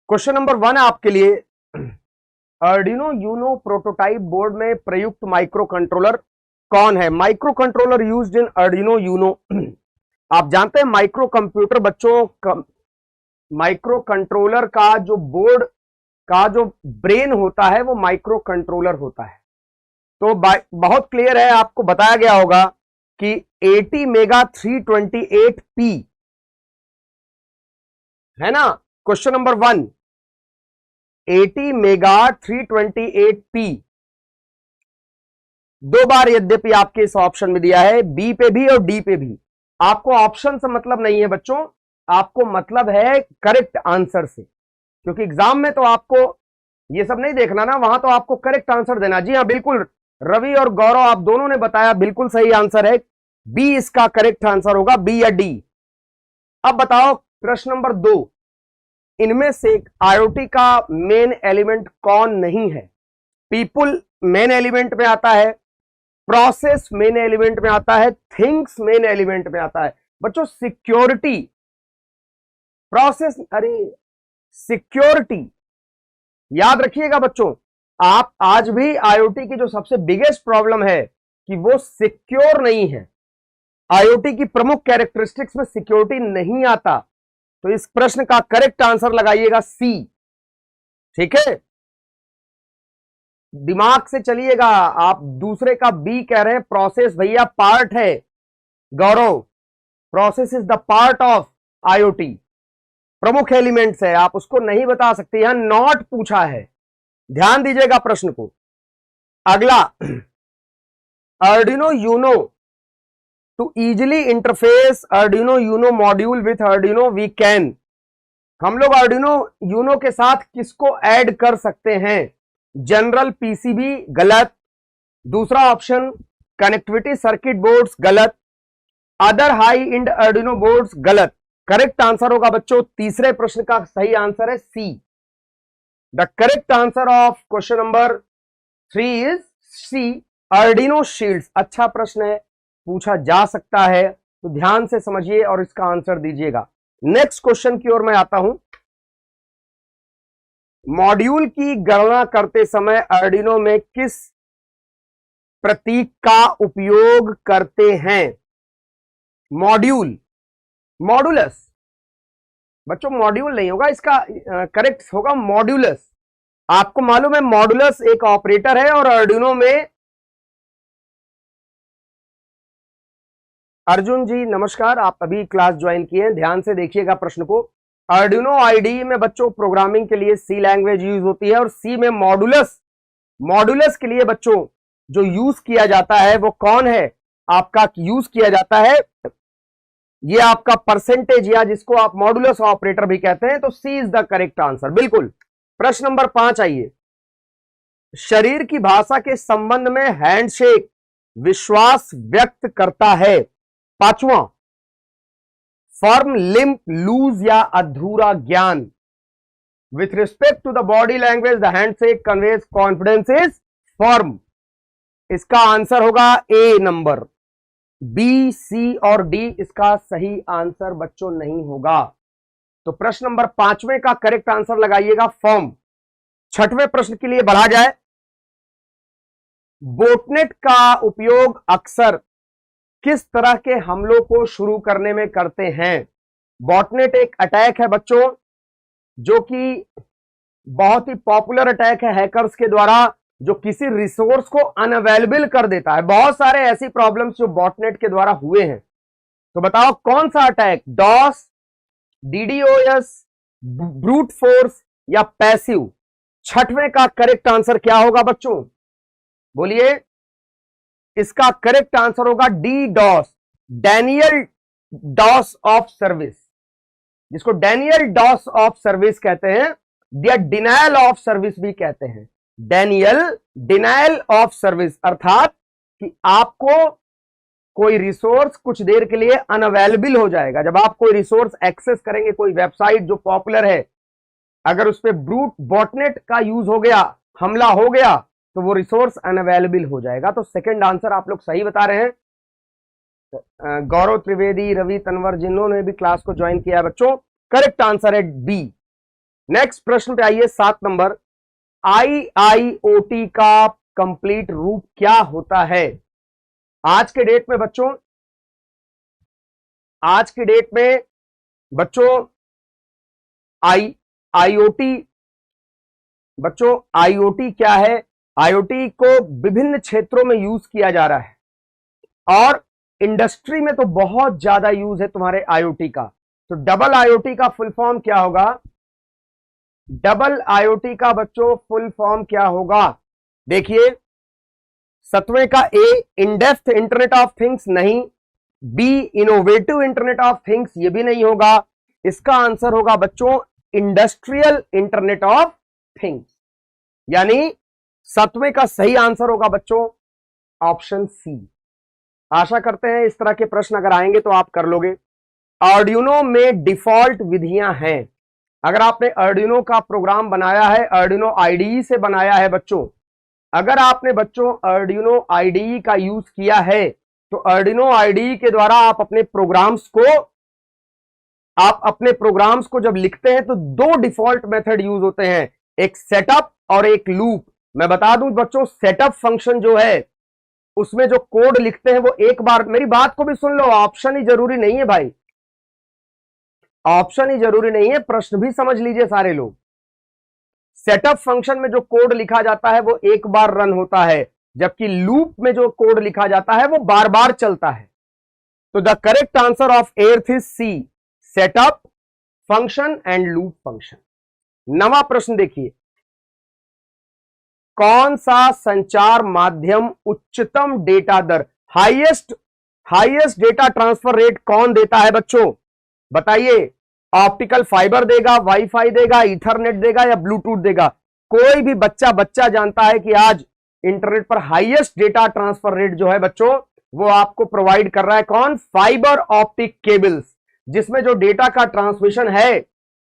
Question number 1 है आपके लिए, आर्डिनो यूनो प्रोटोटाइप बोर्ड में प्रयुक्त माइक्रो कंट्रोलर कौन है? Micro controller used in Arduino Uno. आप जानते हैं माइक्रो कंप्यूटर बच्चों, माइक्रो कंट्रोलर का जो बोर्ड का जो ब्रेन होता है वो माइक्रो कंट्रोलर होता है। तो बहुत क्लियर है, आपको बताया गया होगा कि 80 मेगा 328p है ना। क्वेश्चन नंबर 1, 80 मेगा 328p दो बार यद्यपि आपके इस ऑप्शन में दिया है, बी पे भी और डी पे भी। आपको ऑप्शन से मतलब नहीं है बच्चों, आपको मतलब है करेक्ट आंसर से, क्योंकि एग्जाम में तो आपको ये सब नहीं देखना ना, वहां तो आपको करेक्ट आंसर देना। जी हाँ बिल्कुल, रवि और गौरव आप दोनों ने बताया, बिल्कुल सही आंसर है, बी इसका करेक्ट आंसर होगा, बी या डी। अब बताओ प्रश्न नंबर 2, इनमें से आईओटी का मेन एलिमेंट कौन नहीं है? पीपुल मेन एलिमेंट में आता है, प्रोसेस मेन एलिमेंट में आता है, थिंग्स मेन एलिमेंट में आता है। बच्चों सिक्योरिटी, प्रोसेस, अरे सिक्योरिटी याद रखिएगा बच्चों, आप आज भी आईओटी की जो सबसे बिगेस्ट प्रॉब्लम है कि वो सिक्योर नहीं है। आईओटी की प्रमुख कैरेक्टरिस्टिक्स में सिक्योरिटी नहीं आता, तो इस प्रश्न का करेक्ट आंसर लगाइएगा सी। ठीक है, दिमाग से चलिएगा। आप दूसरे का बी कह रहे हैं, प्रोसेस भैया पार्ट है, Gaurav process is the part of IoT, प्रमुख एलिमेंट्स है, आप उसको नहीं बता सकते, यहां नॉट पूछा है, ध्यान दीजिएगा प्रश्न को। अगला, Arduino Uno to easily interface Arduino Uno module with Arduino we can, हम लोग आर्डिनो यूनो के साथ किसको ऐड कर सकते हैं? जनरल पीसीबी गलत, दूसरा ऑप्शन कनेक्टिविटी सर्किट बोर्ड्स गलत, other high end Arduino boards गलत। करेक्ट आंसर होगा बच्चों, तीसरे प्रश्न का सही आंसर है C. The correct answer of question number 3 is C, Arduino shields. अच्छा प्रश्न है, पूछा जा सकता है, तो ध्यान से समझिए और इसका आंसर दीजिएगा। नेक्स्ट क्वेश्चन की ओर मैं आता हूं। मॉड्यूल की गणना करते समय आर्डिनो में किस प्रतीक का उपयोग करते हैं? मॉड्यूल, मॉडुलस बच्चों, मॉड्यूल नहीं होगा इसका, करेक्ट होगा मॉड्यूलस। आपको मालूम है मॉडुलस एक ऑपरेटर है, और आर्डिनो में, अर्जुन जी नमस्कार, आप अभी क्लास ज्वाइन किए हैं, ध्यान से देखिएगा प्रश्न को। आर्डिनो आईडी में बच्चों प्रोग्रामिंग के लिए सी लैंग्वेज यूज होती है, और सी में मॉडुलस, मॉडुलस के लिए बच्चों जो यूज किया जाता है वो कौन है? आपका यूज किया जाता है, ये आपका परसेंटेज, या जिसको आप मॉडुलस ऑपरेटर भी कहते हैं, तो सी इज द करेक्ट आंसर। बिल्कुल। प्रश्न नंबर 5 आइए, शरीर की भाषा के संबंध में हैंडशेक विश्वास व्यक्त करता है। पांचवा, फर्म, लिम्प, लूज या अधूरा ज्ञान। With respect to the body language the handshake conveys confidence is firm. इसका आंसर होगा ए नंबर, बी, सी और डी इसका सही आंसर बच्चों नहीं होगा। तो प्रश्न नंबर 5वें का करेक्ट आंसर लगाइएगा फर्म। 6वें प्रश्न के लिए बढ़ा जाए, बोटनेट का उपयोग अक्सर किस तरह के हमलों को शुरू करने में करते हैं? बॉटनेट एक अटैक है बच्चों, जो कि बहुत ही पॉपुलर अटैक है हैकर्स के द्वारा, जो किसी रिसोर्स को अनअवेलेबल कर देता है। बहुत सारे ऐसी प्रॉब्लम्स जो बॉटनेट के द्वारा हुए हैं, तो बताओ कौन सा attack? DoS, DDoS, brute force या पैसिव? 6वें का करेक्ट आंसर क्या होगा बच्चों? बोलिए। इसका करेक्ट आंसर होगा D, DoS, denial DoS of service, जिसको डैनियल डॉस ऑफ सर्विस कहते हैं, या डिनायल ऑफ सर्विस भी कहते हैं। डैनियल डिनायल ऑफ सर्विस, अर्थात कि आपको कोई रिसोर्स कुछ देर के लिए अनअवेलेबल हो जाएगा। जब आप कोई रिसोर्स एक्सेस करेंगे, कोई वेबसाइट जो पॉपुलर है, अगर उस पर ब्रूट बॉटनेट का यूज हो गया, हमला हो गया, तो वो रिसोर्स अनअवेलेबल हो जाएगा। तो सेकंड आंसर आप लोग सही बता रहे हैं। गौरव त्रिवेदी, रवि तनवर, जिन्होंने भी क्लास को ज्वाइन किया बच्चों, करेक्ट आंसर है बी। नेक्स्ट प्रश्न पे आइए, 7 नंबर। IIoT का कंप्लीट रूप क्या होता है? आज के डेट में बच्चों, आज की डेट में बच्चों IoT, बच्चों IoT क्या है? IoT को विभिन्न क्षेत्रों में यूज किया जा रहा है और इंडस्ट्री में तो बहुत ज्यादा यूज है तुम्हारे IoT का। तो डबल IoT का फुल फॉर्म क्या होगा? डबल IoT का बच्चों फुल फॉर्म क्या होगा? देखिए, 7वें का A in depth internet of things नहीं, B innovative internet of things ये भी नहीं होगा। इसका आंसर होगा बच्चों इंडस्ट्रियल इंटरनेट ऑफ थिंग्स, यानी 7वें का सही आंसर होगा बच्चों ऑप्शन सी। आशा करते हैं इस तरह के प्रश्न अगर आएंगे तो आप कर लोगे। आर्डिनो में डिफॉल्ट विधियां हैं। अगर आपने आर्डिनो का प्रोग्राम बनाया है, आर्डिनो IDE से बनाया है बच्चों, अगर आपने बच्चों आर्डिनो IDE का यूज किया है तो आर्डिनो IDE के द्वारा आप अपने प्रोग्राम्स को जब लिखते हैं तो 2 डिफॉल्ट मेथड यूज होते हैं, एक सेटअप और एक लूप। मैं बता दूं बच्चों, सेटअप फंक्शन जो है उसमें जो कोड लिखते हैं वो एक बार, मेरी बात को भी सुन लो, ऑप्शन ही जरूरी नहीं है भाई, ऑप्शन ही जरूरी नहीं है, प्रश्न भी समझ लीजिए सारे लोग। सेटअप फंक्शन में जो कोड लिखा जाता है वो एक बार रन होता है, जबकि लूप में जो कोड लिखा जाता है वो बार बार चलता है। तो the correct answer of 8th is C, setup function and loop function. 9वां प्रश्न देखिए, कौन सा संचार माध्यम उच्चतम डेटा दर, हाईएस्ट डेटा ट्रांसफर रेट कौन देता है बच्चों? बताइए, ऑप्टिकल फाइबर देगा, वाईफाई देगा, ईथरनेट देगा या ब्लूटूथ देगा? कोई भी बच्चा जानता है कि आज इंटरनेट पर हाईएस्ट डेटा ट्रांसफर रेट जो है बच्चों वो आपको प्रोवाइड कर रहा है कौन? फाइबर ऑप्टिक केबल्स, जिसमें जो डेटा का ट्रांसमिशन है,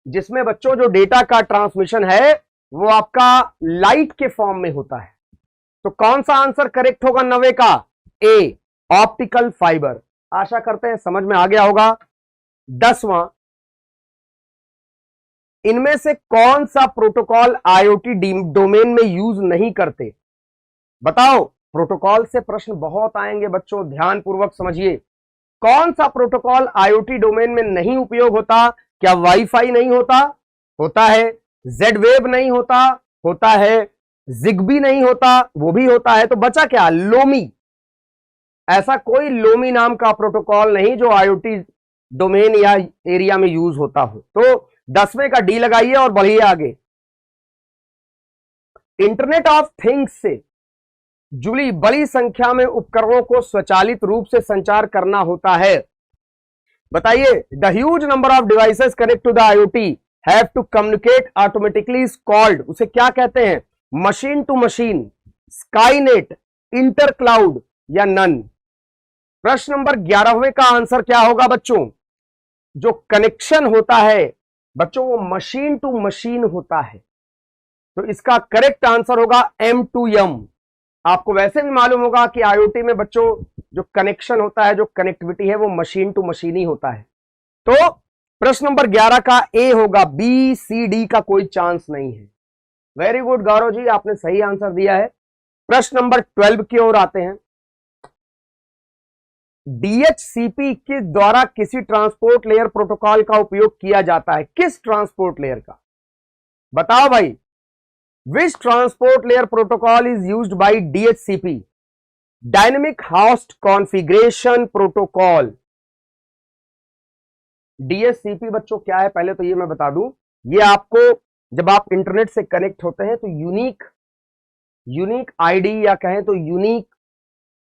जिसमें बच्चों जो डेटा का ट्रांसमिशन है वो आपका लाइट के फॉर्म में होता है। तो कौन सा आंसर करेक्ट होगा 90 का? ए, ऑप्टिकल फाइबर। आशा करते हैं समझ में आ गया होगा। 10वां, इनमें से कौन सा प्रोटोकॉल IoT डोमेन में यूज नहीं करते? बताओ, प्रोटोकॉल से प्रश्न बहुत आएंगे बच्चों, ध्यानपूर्वक समझिए। कौन सा प्रोटोकॉल IoT डोमेन में नहीं उपयोग होता? क्या वाईफाई नहीं होता? होता है। जेड वेव नहीं होता? होता है। जिगबी नहीं होता? वो भी होता है। तो बचा क्या? लोमी। ऐसा कोई लोमी नाम का प्रोटोकॉल नहीं जो IoT डोमेन या एरिया में यूज होता हो। तो 10वें का डी लगाइए और बढ़िए आगे। इंटरनेट ऑफ थिंग्स से जुड़ी बड़ी संख्या में उपकरणों को स्वचालित रूप से संचार करना होता है। बताइए, the huge number of devices connect to the IoT have to communicate automatically is called, उसे क्या कहते हैं? Machine to machine, Skynet, inter cloud या नन? प्रश्न नंबर 11वें का आंसर क्या होगा बच्चों? जो कनेक्शन होता है बच्चों वो मशीन टू मशीन होता है, तो इसका करेक्ट आंसर होगा M2M। आपको वैसे भी मालूम होगा कि IoT में बच्चों जो कनेक्शन होता है, जो कनेक्टिविटी है वो मशीन टू मशीन ही होता है। तो प्रश्न नंबर 11 का ए होगा, बी सी डी का कोई चांस नहीं है। वेरी गुड गौरव जी, आपने सही आंसर दिया है। प्रश्न नंबर 12 की ओर आते हैं। DHCP के द्वारा किसी ट्रांसपोर्ट लेयर प्रोटोकॉल का उपयोग किया जाता है? किस ट्रांसपोर्ट लेयर का? बताओ भाई। विच transport layer protocol is used by DHCP? Dynamic host configuration protocol. DHCP बच्चों क्या है पहले तो ये मैं बता दूं, ये आपको जब आप इंटरनेट से कनेक्ट होते हैं तो यूनिक आईडी या कहें तो यूनिक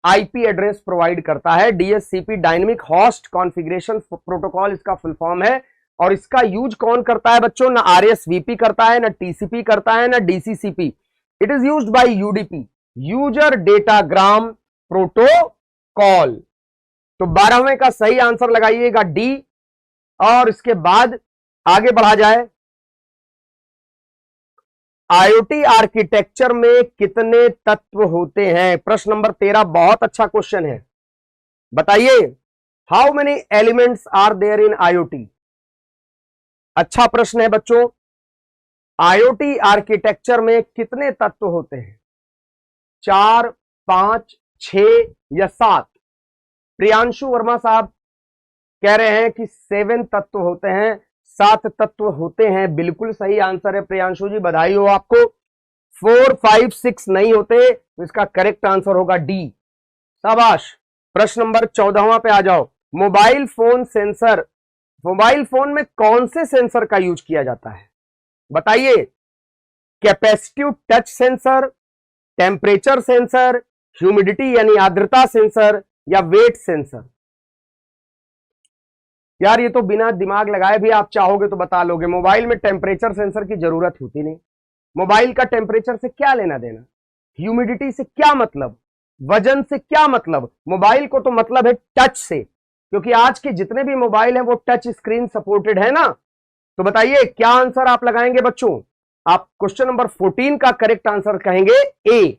IP एड्रेस प्रोवाइड करता है। DHCP dynamic host configuration protocol इसका फुल फॉर्म है। और इसका यूज कौन करता है बच्चों? ना RSVP करता है, ना TCP करता है, ना DCCP। It is used by UDP, user datagram protocol. तो 12वें का सही आंसर लगाइएगा डी। और इसके बाद आगे बढ़ा जाए। IoT आर्किटेक्चर में कितने तत्व होते हैं? प्रश्न नंबर 13 बहुत अच्छा क्वेश्चन है। बताइए, how many elements are there in IoT? अच्छा प्रश्न है बच्चों। आईओटी आर्किटेक्चर में कितने तत्व होते हैं? 4, 5, 6 या 7? प्रियांशु वर्मा साहब कह रहे हैं कि 7 तत्व होते हैं, 7 तत्व होते हैं। बिल्कुल सही आंसर है प्रियांशु जी, बधाई हो आपको। 4, 5, 6 नहीं होते, तो इसका करेक्ट आंसर होगा डी। शाबाश। प्रश्न नंबर 14वां पे आ जाओ। Mobile phone sensor, mobile phone में कौन से सेंसर का यूज किया जाता है? बताइए। Capacitive touch sensor, temperature sensor, humidity यानी आर्द्रता सेंसर, या वेट सेंसर? यार ये तो बिना दिमाग लगाए भी आप चाहोगे तो बता लोगे। मोबाइल में टेम्परेचर सेंसर की जरूरत होती नहीं। मोबाइल का टेम्परेचर से क्या लेना देना? ह्यूमिडिटी से क्या मतलब? वजन से क्या मतलब? मोबाइल को तो मतलब है टच से, क्योंकि आज के जितने भी मोबाइल हैं वो टच स्क्रीन सपोर्टेड है ना। तो बताइए क्या आंसर आप लगाएंगे बच्चों? आप क्वेश्चन नंबर 14 का करेक्ट आंसर कहेंगे ए।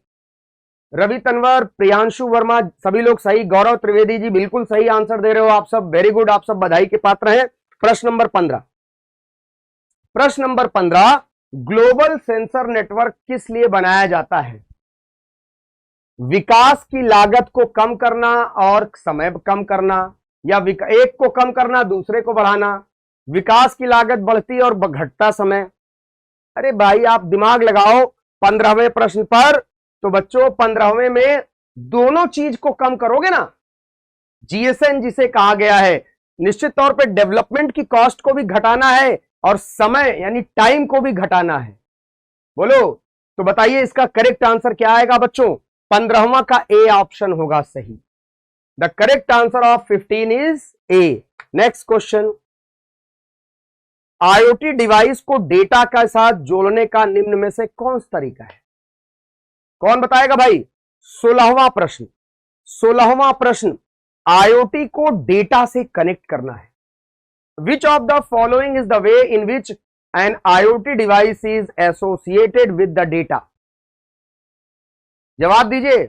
रवि तनवर, प्रियांशु वर्मा, सभी लोग सही। गौरव त्रिवेदी जी बिल्कुल सही आंसर दे रहे हो आप सब, वेरी गुड, आप सब बधाई के पात्र हैं। प्रश्न नंबर 15, प्रश्न नंबर 15, ग्लोबल सेंसर नेटवर्क किस लिए बनाया जाता है? विकास की लागत को कम करना और समय कम करना, या एक को कम करना दूसरे को बढ़ाना? विकास की लागत बढ़ती और घटता समय। अरे भाई आप दिमाग लगाओ 15वें प्रश्न पर। तो बच्चों 15वें में दोनों चीज को कम करोगे ना। जीएसएन जिसे कहा गया है, निश्चित तौर पे डेवलपमेंट की कॉस्ट को भी घटाना है और समय यानी टाइम को भी घटाना है। बोलो तो बताइए इसका करेक्ट आंसर क्या आएगा बच्चों? 15वां का ए ऑप्शन होगा सही। The correct answer of 15 is a. Next question, IoT device को डेटा के साथ जोड़ने का निम्न में से कौन सा तरीका है? कौन बताएगा भाई? 16वां प्रश्न, 16वां प्रश्न, आईओटी को डेटा से कनेक्ट करना है। Which of the following is the way in which N IoT device is associated with the data? जवाब दीजिए।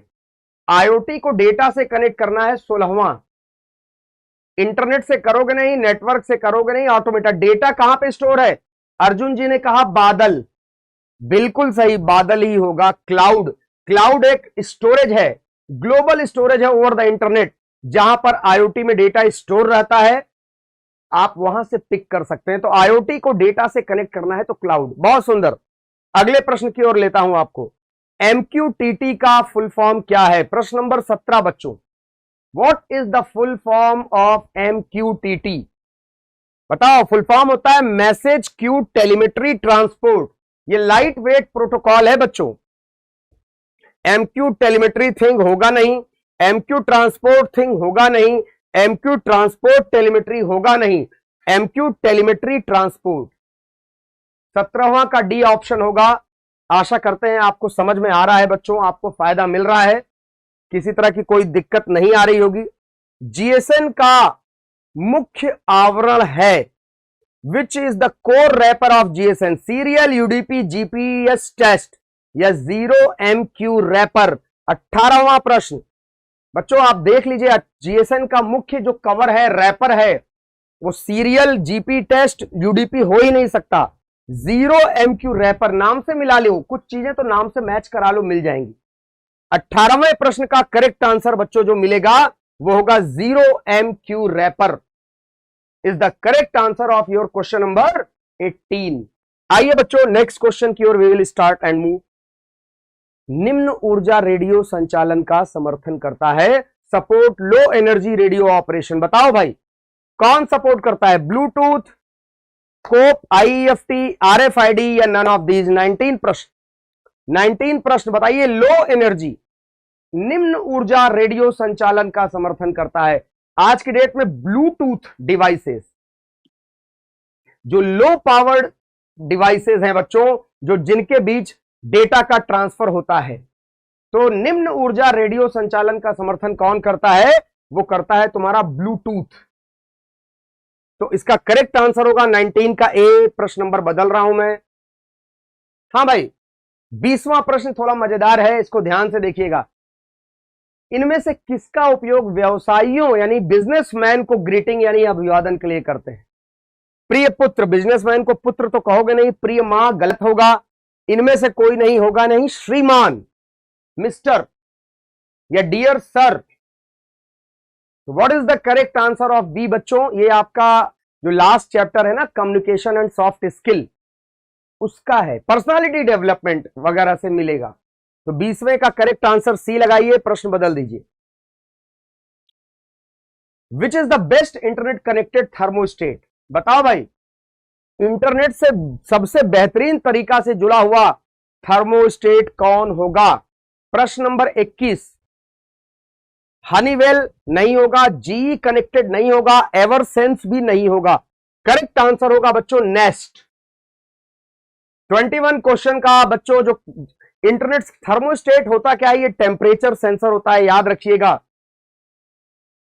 आईओटी को डेटा से कनेक्ट करना है 16वां। इंटरनेट से करोगे नहीं, नेटवर्क से करोगे नहीं, ऑटोमेटिक। डेटा कहां पे स्टोर है? अर्जुन जी ने कहा बादल, बिल्कुल सही, बादल ही होगा। क्लाउड, क्लाउड एक स्टोरेज है, ग्लोबल स्टोरेज है ओवर द इंटरनेट, जहां पर आईओटी में डेटा स्टोर रहता है, आप वहां से पिक कर सकते हैं। तो आईओटी को डेटा से कनेक्ट करना है तो क्लाउड। बहुत सुंदर। अगले प्रश्न की ओर लेता हूं आपको। एमक्यूटीटी का फुल फॉर्म क्या है? प्रश्न नंबर 17 बच्चों, what is the full form of MQTT? बताओ। फुल फॉर्म होता है मैसेज क्यू टेलीमेट्री ट्रांसपोर्ट। ये लाइट वेट प्रोटोकॉल है बच्चों। एमक्यू टेलीमेट्री थिंग होगा नहीं, एमक्यू ट्रांसपोर्ट थिंग होगा नहीं, एमक्यू ट्रांसपोर्ट टेलीमेट्री होगा नहीं, एमक्यू टेलीमेट्री ट्रांसपोर्ट। 17वां का डी ऑप्शन होगा। आशा करते हैं आपको समझ में आ रहा है बच्चों, आपको फायदा मिल रहा है, किसी तरह की कोई दिक्कत नहीं आ रही होगी। जीएसएन का मुख्य आवरण है, which is the core wrapper of GSN? Serial, UDP, GPS test, या 0MQ रैपर? 18वां प्रश्न बच्चों आप देख लीजिए, जीएसएन का मुख्य जो कवर है, रैपर है, वो सीरियल, जीपी टेस्ट, यूडीपी हो ही नहीं सकता। 0MQ रैपर, नाम से मिला लो, कुछ चीजें तो नाम से मैच करा लो, मिल जाएंगी। 18वें प्रश्न का करेक्ट आंसर बच्चों जो मिलेगा वो होगा 0MQ wrapper is the correct answer of your question number 18। आइए बच्चों नेक्स्ट क्वेश्चन की ओर we will start and move. निम्न ऊर्जा रेडियो संचालन का समर्थन करता है। Support low energy radio operation. बताओ भाई कौन सपोर्ट करता है? ब्लूटूथ, स्कोप, आईएफटी, आरएफआईडी, या नन ऑफ दीज? 19 प्रश्न, 19 प्रश्न बताइए। लो एनर्जी निम्न ऊर्जा रेडियो संचालन का समर्थन करता है। आज की डेट में ब्लूटूथ डिवाइसेस, जो लो पावर्ड डिवाइसेस हैं बच्चों, जो जिनके बीच डेटा का ट्रांसफर होता है, तो निम्न ऊर्जा रेडियो संचालन का समर्थन कौन करता है? वो करता है तुम्हारा ब्लूटूथ। तो इसका करेक्ट आंसर होगा 19 का ए। प्रश्न नंबर बदल रहा हूं मैं। हां भाई 20वां प्रश्न थोड़ा मजेदार है, इसको ध्यान से देखिएगा। इनमें से किसका उपयोग व्यवसायियों यानी बिजनेसमैन को ग्रीटिंग यानी अभिवादन के लिए करते हैं? प्रिय पुत्र, बिजनेसमैन को पुत्र तो कहोगे नहीं। प्रिय मां गलत होगा, इनमें से कोई नहीं होगा। नहीं, श्रीमान, मिस्टर या dear sir. What is the correct answer of B बच्चों? ये आपका जो लास्ट चैप्टर है ना, कम्युनिकेशन एंड सॉफ्ट स्किल, उसका है, पर्सनालिटी डेवलपमेंट वगैरह से मिलेगा। तो 20वें का करेक्ट आंसर सी लगाइए, प्रश्न बदल दीजिए। विच is the best internet connected thermostat? बताओ भाई, इंटरनेट से सबसे बेहतरीन तरीका से जुड़ा हुआ थर्मोस्टेट कौन होगा? प्रश्न नंबर 21। हनीवेल नहीं होगा, जी कनेक्टेड नहीं होगा, एवरसेंस भी नहीं होगा। करेक्ट आंसर होगा बच्चों नेस्ट। 21 क्वेश्चन का बच्चों, जो इंटरनेट थर्मोस्टेट होता क्या है? ये टेम्परेचर सेंसर होता है, याद रखिएगा,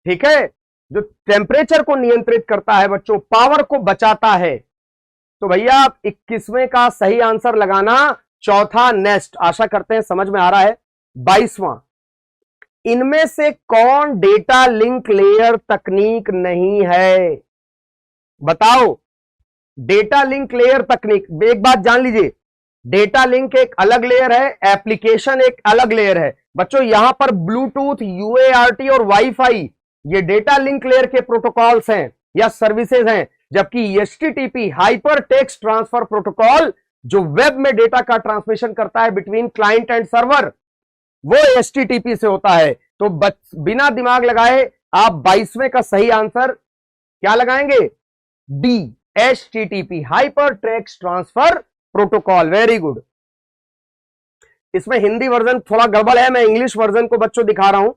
ठीक है, जो टेम्परेचर को नियंत्रित करता है बच्चों, पावर को बचाता है। तो भैया 21वें का सही आंसर लगाना चौथा नेस्ट। आशा करते हैं समझ में आ रहा है। 22वां, इनमें से कौन डेटा लिंक लेयर तकनीक नहीं है? बताओ, डेटा लिंक लेयर तकनीक। एक बात जान लीजिए, डेटा लिंक एक अलग लेयर है, एप्लीकेशन एक अलग लेयर है बच्चों। यहां पर ब्लूटूथ, यूएआरटी और वाईफाई, ये डेटा लिंक लेयर के प्रोटोकॉल्स हैं या सर्विसेज हैं, जबकि HTTP, hyper text transfer protocol, जो वेब में डेटा का ट्रांसमिशन करता है बिटवीन क्लाइंट एंड सर्वर, वो एचटीटीपी से होता है। तो बिना दिमाग लगाए आप 22वें का सही आंसर क्या लगाएंगे? D, HTTP, hyper text transfer protocol. Very good. इसमें हिंदी वर्जन थोड़ा गड़बड़ है, मैं इंग्लिश वर्जन को बच्चों दिखा रहा हूं,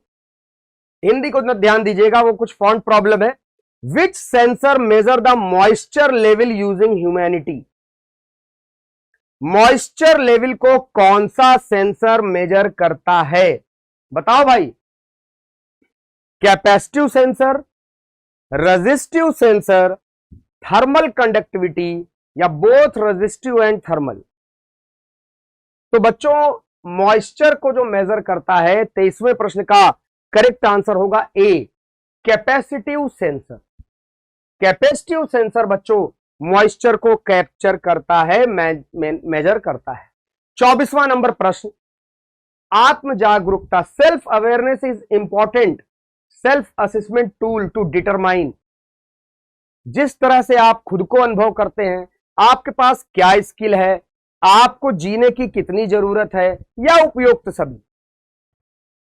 हिंदी को ध्यान दीजिएगा, वो कुछ फॉन्ट प्रॉब्लम है। Which sensor measure the moisture level using humanity? Moisture level को कौन सा सेंसर मेजर करता है? बताओ भाई, capacitive sensor, resistive sensor, thermal conductivity या बोथ रेजिस्टिव एंड थर्मल? तो बच्चों मॉइस्चर को जो मेजर करता है, 23वें प्रश्न का करेक्ट आंसर होगा ए, कैपेसिटिव सेंसर। कैपेसिटिव सेंसर बच्चों मॉइस्चर को कैप्चर करता है, मेजर करता है। 24वां नंबर प्रश्न, आत्म जागरूकता, self awareness is important self assessment tool to determine. जिस तरह से आप खुद को अनुभव करते हैं, आपके पास क्या स्किल है, आपको जीने की कितनी जरूरत है, या उपयुक्त सभी?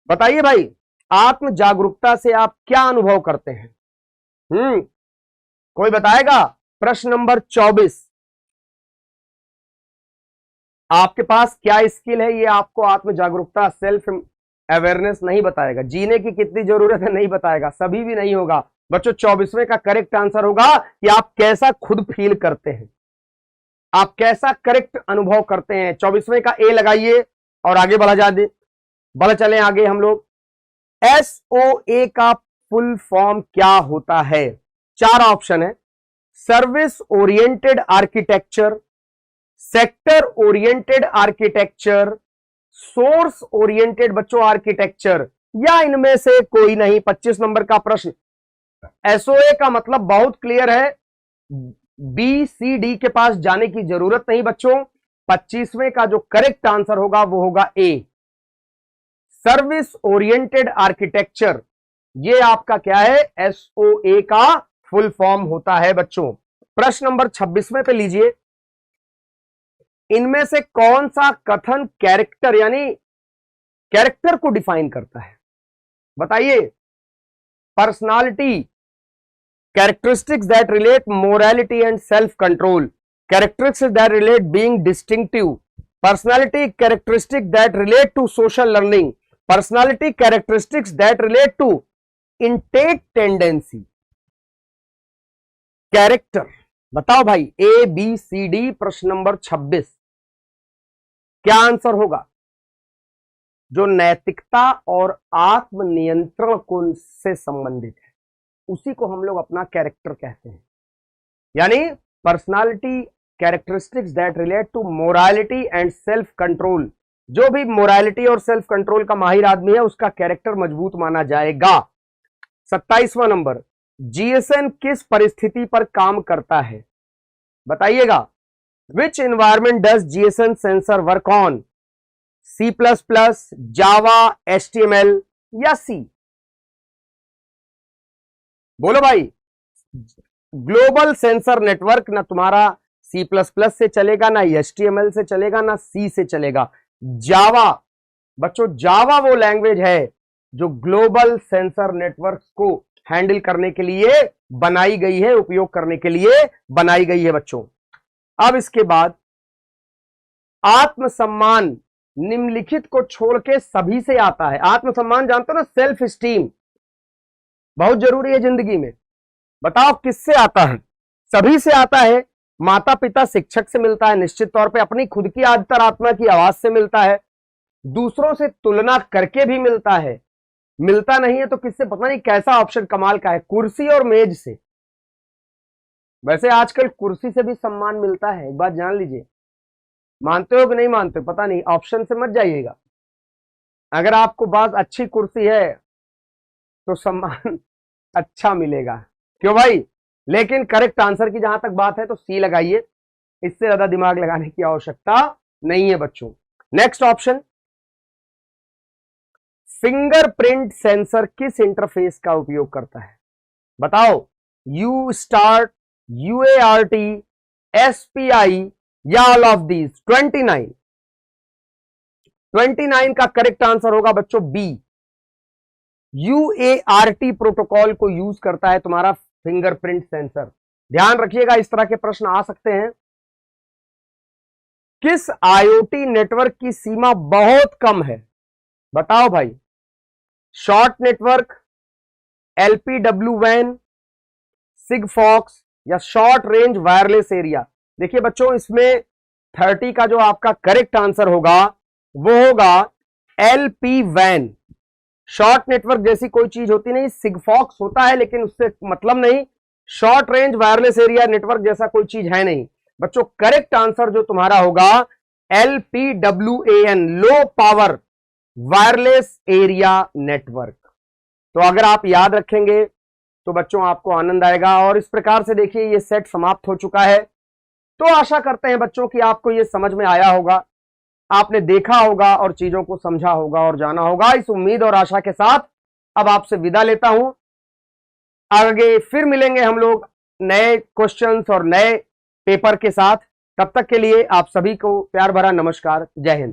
बताइए भाई, आत्म जागरूकता से आप क्या अनुभव करते हैं? कोई बताएगा? प्रश्न नंबर 24, आपके पास क्या स्किल है, ये आपको आत्म जागरूकता, सेल्फ अवेयरनेस नहीं बताएगा। जीने की कितनी जरूरत है नहीं बताएगा, सभी भी नहीं होगा बच्चों। 24वें का करेक्ट आंसर होगा कि आप कैसा खुद फील करते हैं, आप कैसा करेक्ट अनुभव करते हैं। 24वें का ए लगाइए और आगे बढ़ चलें आगे हम लोग। SOA का फुल फॉर्म क्या होता है? 4 ऑप्शन है, service oriented architecture, sector oriented architecture, source oriented बच्चों आर्किटेक्चर, या इनमें से कोई नहीं। 25 नंबर का प्रश्न। SOA का मतलब बहुत क्लियर है, BCD के पास जाने की जरूरत नहीं बच्चों। 25वें का जो करेक्ट आंसर होगा वो होगा ए, सर्विस ओरिएंटेड आर्किटेक्चर। ये आपका क्या है? SOA का फुल फॉर्म होता है बच्चों। प्रश्न नंबर 26वें पे लीजिए, इनमें से कौन सा कथन कैरेक्टर यानी कैरेक्टर को डिफाइन करता है? बताइए। Personality, characteristics that relate morality and self control, characteristics that relate being distinctive, personality characteristic that relate to social learning, personality characteristics that relate to intake tendency. Character बताओ भाई, ABCD। प्रश्न number 26 क्या answer होगा? जो नैतिकता और आत्मनियंत्रण को से संबंधित है, उसी को हम लोग अपना कैरेक्टर कहते हैं। यानी personality characteristics that relate to morality and self control. जो भी मोरालिटी और सेल्फ कंट्रोल का माहिर आदमी है, उसका कैरेक्टर मजबूत माना जाएगा। 27वां नंबर, GSN किस परिस्थिति पर काम करता है? बताइएगा। Which environment does GSM sensor work on? C++, Java, HTML या C? बोलो भाई। ग्लोबल सेंसर नेटवर्क ना तुम्हारा C++ से चलेगा, ना HTML से चलेगा, ना C से चलेगा। जावा बच्चों, जावा वो लैंग्वेज है जो ग्लोबल सेंसर नेटवर्क को हैंडल करने के लिए बनाई गई है, उपयोग करने के लिए बनाई गई है बच्चों। अब इसके बाद आत्मसम्मान निम्नलिखित को छोड़ के सभी से आता है। आत्मसम्मान जानते हो ना, सेल्फ स्टीम बहुत जरूरी है जिंदगी में। बताओ किससे आता है? सभी से आता है। माता पिता शिक्षक से मिलता है, निश्चित तौर पे अपनी खुद की अंतरात्मा की आवाज से मिलता है, दूसरों से तुलना करके भी मिलता है, मिलता नहीं है तो किससे? पता नहीं कैसा ऑप्शन कमाल का है, कुर्सी और मेज से। वैसे आजकल कुर्सी से भी सम्मान मिलता है, एक बात जान लीजिए। मानते हो कि नहीं मानते पता नहीं, ऑप्शन से मत जाइएगा। अगर आपको बात अच्छी कुर्सी है तो सम्मान अच्छा मिलेगा, क्यों भाई? लेकिन करेक्ट आंसर की जहां तक बात है तो सी लगाइए, इससे ज्यादा दिमाग लगाने की आवश्यकता नहीं है बच्चों। नेक्स्ट ऑप्शन, फिंगरप्रिंट सेंसर किस इंटरफेस का उपयोग करता है? बताओ। यू स्टार्ट, UART, SPI या ऑल ऑफ दीज? 29 का करेक्ट आंसर होगा बच्चों बी। UART प्रोटोकॉल को यूज करता है तुम्हारा फिंगरप्रिंट सेंसर। ध्यान रखिएगा, इस तरह के प्रश्न आ सकते हैं। किस IoT नेटवर्क की सीमा बहुत कम है? बताओ भाई। शॉर्ट नेटवर्क, LPWAN, सिगफॉक्स या शॉर्ट रेंज वायरलेस एरिया? देखिए बच्चों, इसमें 30 का जो आपका करेक्ट आंसर होगा वो होगा LPWAN। शॉर्ट नेटवर्क जैसी कोई चीज होती नहीं, सिगफॉक्स होता है लेकिन उससे मतलब नहीं। Short range wireless area network जैसा कोई चीज है नहीं बच्चों। करेक्ट आंसर जो तुम्हारा होगा LPWAN, low power wireless area network. तो अगर आप याद रखेंगे तो बच्चों आपको आनंद आएगा। और इस प्रकार से देखिए ये सेट समाप्त हो चुका है। तो आशा करते हैं बच्चों कि आपको ये समझ में आया होगा, आपने देखा होगा और चीजों को समझा होगा और जाना होगा। इस उम्मीद और आशा के साथ अब आपसे विदा लेता हूं। आगे फिर मिलेंगे हम लोग नए क्वेश्चंस और नए पेपर के साथ। तब तक के लिए आप सभी को प्यार भरा नमस्कार। जय हिंद।